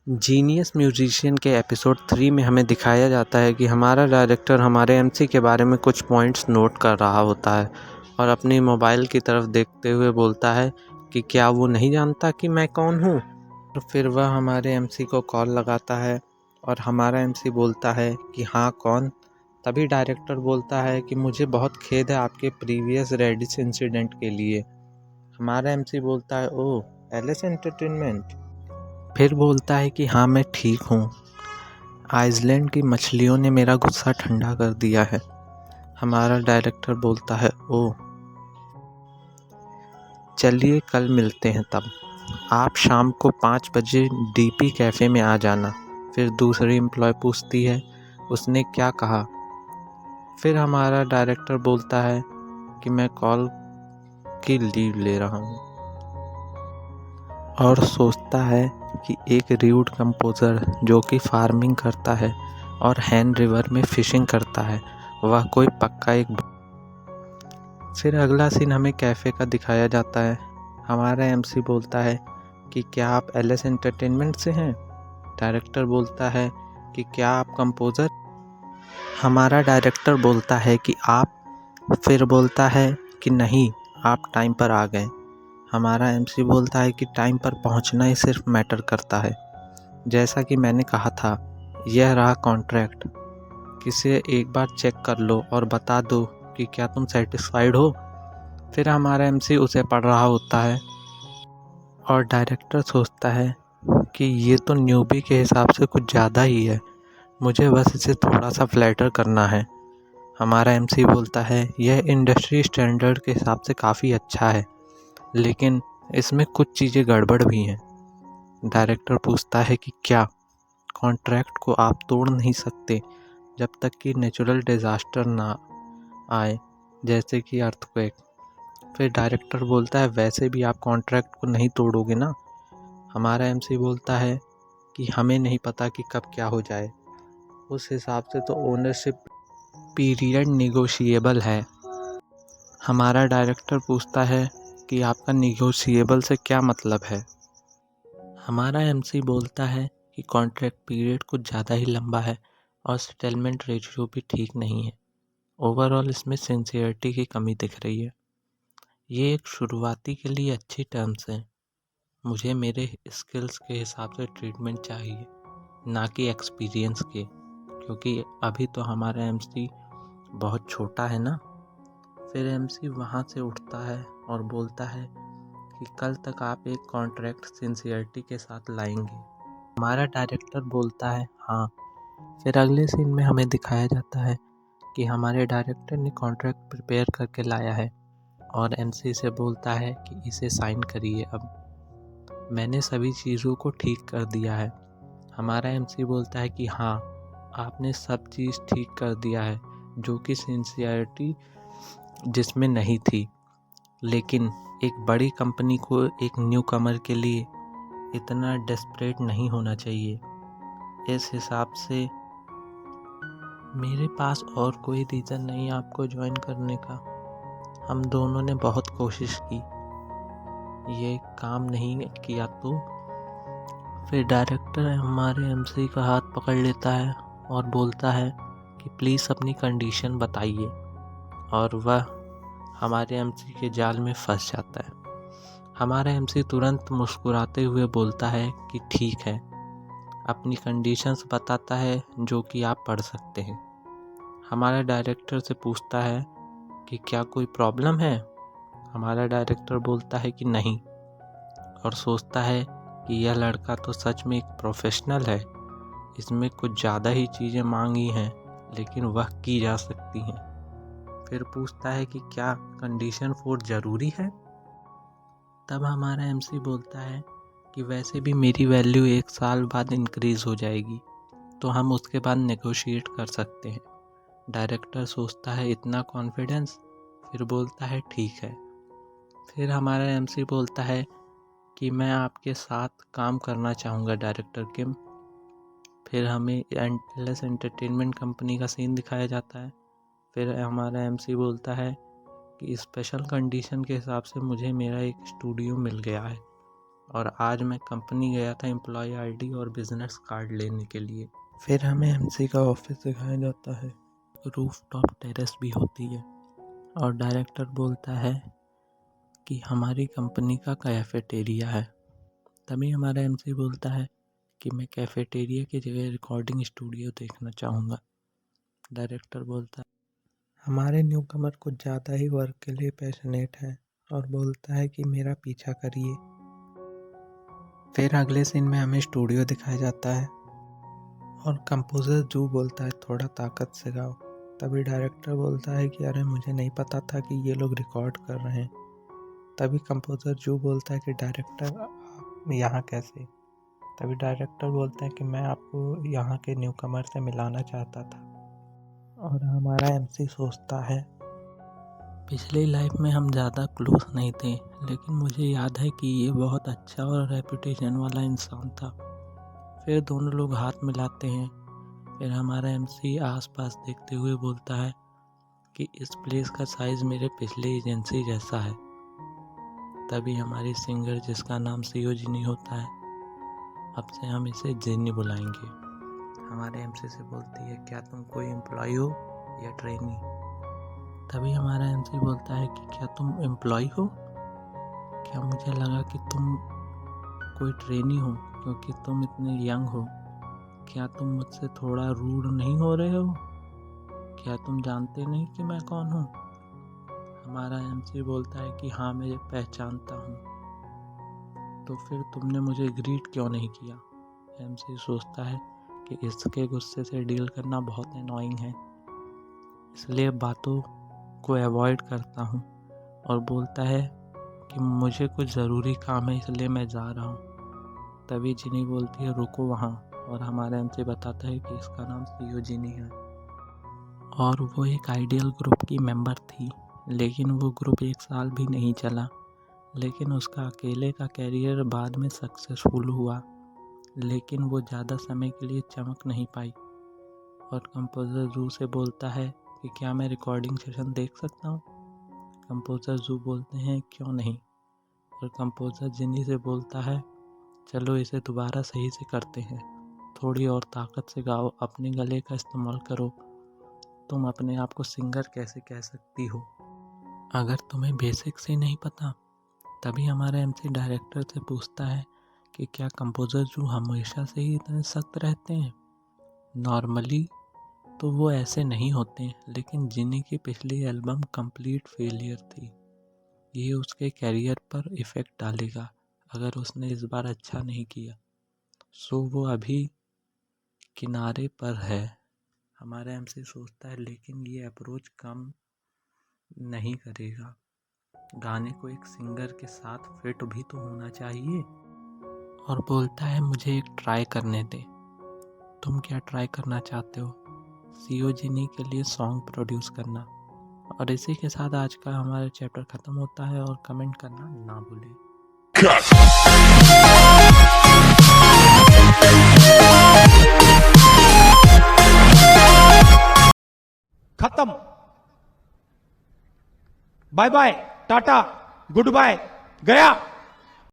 Genius musician के episode 3 में हमें दिखाया जाता है कि हमारा डायरेक्टर हमारे एमसी के बारे में कुछ पॉइंट्स नोट कर रहा होता है और अपनी मोबाइल की तरफ देखते हुए बोलता है कि क्या वो नहीं जानता कि मैं कौन हूँ। और फिर वह हमारे एमसी को कॉल लगाता है और हमारा एमसी बोलता है कि हाँ कौन। तभी डायरेक्टर बोलता है कि मुझे बहुत खेद है आपके प्रीवियस रेडिस इंसिडेंट के लिए। हमारा एमसी बोलता है ओह एलिस एंटरटेनमेंट। फिर बोलता है कि हाँ मैं ठीक हूँ, आइसलैंड की मछलियों ने मेरा गुस्सा ठंडा कर दिया है। हमारा डायरेक्टर बोलता है ओह चलिए कल मिलते हैं, तब आप शाम को 5 बजे डीपी कैफ़े में आ जाना। फिर दूसरी एम्प्लॉय पूछती है उसने क्या कहा। फिर हमारा डायरेक्टर बोलता है कि मैं कॉल की लीव ले रहा हूँ और सोचता है कि एक र्यूड कंपोज़र जो कि फार्मिंग करता है और हैन रिवर में फ़िशिंग करता है, वह कोई पक्का एक। फिर अगला सीन हमें कैफ़े का दिखाया जाता है। हमारा एमसी बोलता है कि क्या आप एलिस एंटरटेनमेंट से हैं। डायरेक्टर बोलता है कि क्या आप कंपोज़र। हमारा डायरेक्टर बोलता है कि आप। फिर बोलता है कि नहीं, आप टाइम पर आ गए। हमारा एमसी बोलता है कि टाइम पर पहुंचना ही सिर्फ मैटर करता है। जैसा कि मैंने कहा था, यह रहा कॉन्ट्रैक्ट, किसे एक बार चेक कर लो और बता दो कि क्या तुम सेटिस्फाइड हो। फिर हमारा एमसी उसे पढ़ रहा होता है और डायरेक्टर सोचता है कि ये तो न्यूबी के हिसाब से कुछ ज़्यादा ही है, मुझे बस इसे थोड़ा सा फ्लैटर करना है। हमारा एमसी बोलता है यह इंडस्ट्री स्टैंडर्ड के हिसाब से काफ़ी अच्छा है, लेकिन इसमें कुछ चीज़ें गड़बड़ भी हैं। डायरेक्टर पूछता है कि क्या। कॉन्ट्रैक्ट को आप तोड़ नहीं सकते जब तक कि नेचुरल डिज़ास्टर ना आए, जैसे कि अर्थक्वेक। फिर डायरेक्टर बोलता है वैसे भी आप कॉन्ट्रैक्ट को नहीं तोड़ोगे ना। हमारा एमसी बोलता है कि हमें नहीं पता कि कब क्या हो जाए, उस हिसाब से तो ओनरशिप पीरियड निगोशिएबल है। हमारा डायरेक्टर पूछता है कि आपका निगोशिएबल से क्या मतलब है। हमारा एमसी बोलता है कि कॉन्ट्रैक्ट पीरियड कुछ ज़्यादा ही लंबा है और सेटलमेंट रेशियो भी ठीक नहीं है। ओवरऑल इसमें सिंसियरिटी की कमी दिख रही है। ये एक शुरुआती के लिए अच्छी टर्म्स हैं। मुझे मेरे स्किल्स के हिसाब से ट्रीटमेंट चाहिए, ना कि एक्सपीरियंस के, क्योंकि अभी तो हमारा एमसी बहुत छोटा है ना। फिर एमसी वहाँ से उठता है और बोलता है कि कल तक आप एक कॉन्ट्रैक्ट सिंसियरिटी के साथ लाएंगे। हमारा डायरेक्टर बोलता है हाँ। फिर अगले सीन में हमें दिखाया जाता है कि हमारे डायरेक्टर ने कॉन्ट्रैक्ट प्रिपेयर करके लाया है और एमसी से बोलता है कि इसे साइन करिए, अब मैंने सभी चीज़ों को ठीक कर दिया है। हमारा एमसी बोलता है कि हाँ, आपने सब चीज़ ठीक कर दिया है, जो कि सिंसियरिटी जिसमें नहीं थी, लेकिन एक बड़ी कंपनी को एक न्यू कमर के लिए इतना डेस्परेट नहीं होना चाहिए। इस हिसाब से मेरे पास और कोई रीज़न नहीं आपको ज्वाइन करने का। हम दोनों ने बहुत कोशिश की, ये काम नहीं किया तो। फिर डायरेक्टर हमारे एमसी का हाथ पकड़ लेता है और बोलता है कि प्लीज़ अपनी कंडीशन बताइए, और वह हमारे एमसी के जाल में फंस जाता है। हमारा एमसी तुरंत मुस्कुराते हुए बोलता है कि ठीक है, अपनी कंडीशंस बताता है जो कि आप पढ़ सकते हैं। हमारा डायरेक्टर से पूछता है कि क्या कोई प्रॉब्लम है। हमारा डायरेक्टर बोलता है कि नहीं, और सोचता है कि यह लड़का तो सच में एक प्रोफेशनल है, इसमें कुछ ज़्यादा ही चीज़ें मांगी हैं, लेकिन वह की जा सकती हैं। फिर पूछता है कि क्या कंडीशन 4 ज़रूरी है। तब हमारा एमसी बोलता है कि वैसे भी मेरी वैल्यू 1 साल बाद इंक्रीज़ हो जाएगी, तो हम उसके बाद नेगोशिएट कर सकते हैं। डायरेक्टर सोचता है इतना कॉन्फिडेंस, फिर बोलता है ठीक है। फिर हमारा एमसी बोलता है कि मैं आपके साथ काम करना चाहूँगा डायरेक्टर किम। फिर हमें एंटलेस एंटरटेनमेंट कंपनी का सीन दिखाया जाता है। फिर हमारा एमसी बोलता है कि स्पेशल कंडीशन के हिसाब से मुझे मेरा एक स्टूडियो मिल गया है, और आज मैं कंपनी गया था एम्प्लॉय आईडी और बिजनेस कार्ड लेने के लिए। फिर हमें एमसी का ऑफिस दिखाया जाता है, रूफ टॉप टेरेस भी होती है और डायरेक्टर बोलता है कि हमारी कंपनी का कैफेटेरिया है। तभी हमारा एमसी बोलता है कि मैं कैफेटेरिया की जगह रिकॉर्डिंग स्टूडियो देखना चाहूँगा। डायरेक्टर बोलता है हमारे न्यू कमर कुछ ज़्यादा ही वर्क के लिए पैशनेट है और बोलता है कि मेरा पीछा करिए। फिर अगले सीन में हमें स्टूडियो दिखाया जाता है और कंपोज़र जू बोलता है थोड़ा ताकत से गाओ। तभी डायरेक्टर बोलता है कि अरे मुझे नहीं पता था कि ये लोग रिकॉर्ड कर रहे हैं। तभी कंपोज़र जू बोलता है कि डायरेक्टर आप यहाँ कैसे। तभी डायरेक्टर बोलते हैं कि मैं आपको यहाँ के न्यू कमर से मिलाना चाहता था। और हमारा एमसी सोचता है पिछली लाइफ में हम ज़्यादा क्लोज नहीं थे, लेकिन मुझे याद है कि ये बहुत अच्छा और रेपुटेशन वाला इंसान था। फिर दोनों लोग हाथ मिलाते हैं। फिर हमारा एमसी आसपास देखते हुए बोलता है कि इस प्लेस का साइज़ मेरे पिछले एजेंसी जैसा है। तभी हमारी सिंगर जिसका नाम सीओ जिनी होता है, अब से हम इसे जिनी बुलाएंगे, हमारे एमसी से बोलती है क्या तुम कोई एम्प्लॉय हो या ट्रेनी। तभी हमारा एमसी बोलता है कि क्या तुम एम्प्लॉय हो? क्या मुझे लगा कि तुम कोई ट्रेनी हो क्योंकि तुम इतने यंग हो। क्या तुम मुझसे थोड़ा रूड नहीं हो रहे हो? क्या तुम जानते नहीं कि मैं कौन हूँ? हमारा एमसी बोलता है कि हाँ मैं पहचानता हूँ। तो फिर तुमने मुझे ग्रीट क्यों नहीं किया? एमसी सोचता है कि इसके गुस्से से डील करना बहुत एनॉइंग है, इसलिए बातों को अवॉइड करता हूँ और बोलता है कि मुझे कुछ ज़रूरी काम है इसलिए मैं जा रहा हूँ। तभी जिनी बोलती है रुको वहाँ, और हमारा एमसी बताता है कि इसका नाम सीओ जिनी है और वो एक आइडियल ग्रुप की मेंबर थी, लेकिन वो ग्रुप 1 साल भी नहीं चला। लेकिन उसका अकेले का कैरियर बाद में सक्सेसफुल हुआ, लेकिन वो ज़्यादा समय के लिए चमक नहीं पाई। और कंपोज़र जू से बोलता है कि क्या मैं रिकॉर्डिंग सेशन देख सकता हूँ? कंपोज़र जू बोलते हैं क्यों नहीं। और कंपोज़र जिनी से बोलता है चलो इसे दोबारा सही से करते हैं, थोड़ी और ताकत से गाओ, अपने गले का इस्तेमाल करो। तुम अपने आप को सिंगर कैसे कह सकती हो अगर तुम्हें बेसिक्स ही नहीं पता? तभी हमारा एमसी डायरेक्टर से पूछता है कि क्या कंपोज़र जू हमेशा से ही इतने सख्त रहते हैं? नॉर्मली तो वो ऐसे नहीं होते, लेकिन जिनी की पिछली एल्बम कंप्लीट फेलियर थी। ये उसके कैरियर पर इफ़ेक्ट डालेगा अगर उसने इस बार अच्छा नहीं किया। सो वो अभी किनारे पर है। हमारा एमसी सोचता है लेकिन ये अप्रोच कम नहीं करेगा। गाने को एक सिंगर के साथ फिट भी तो होना चाहिए। और बोलता है मुझे एक ट्राई करने दे। तुम क्या ट्राई करना चाहते हो? सीओ जिनी के लिए सॉन्ग प्रोड्यूस करना। और इसी के साथ आज का हमारा चैप्टर ख़त्म होता है और कमेंट करना ना भूलें। खत्म। Bye bye, tata, good bye, गया।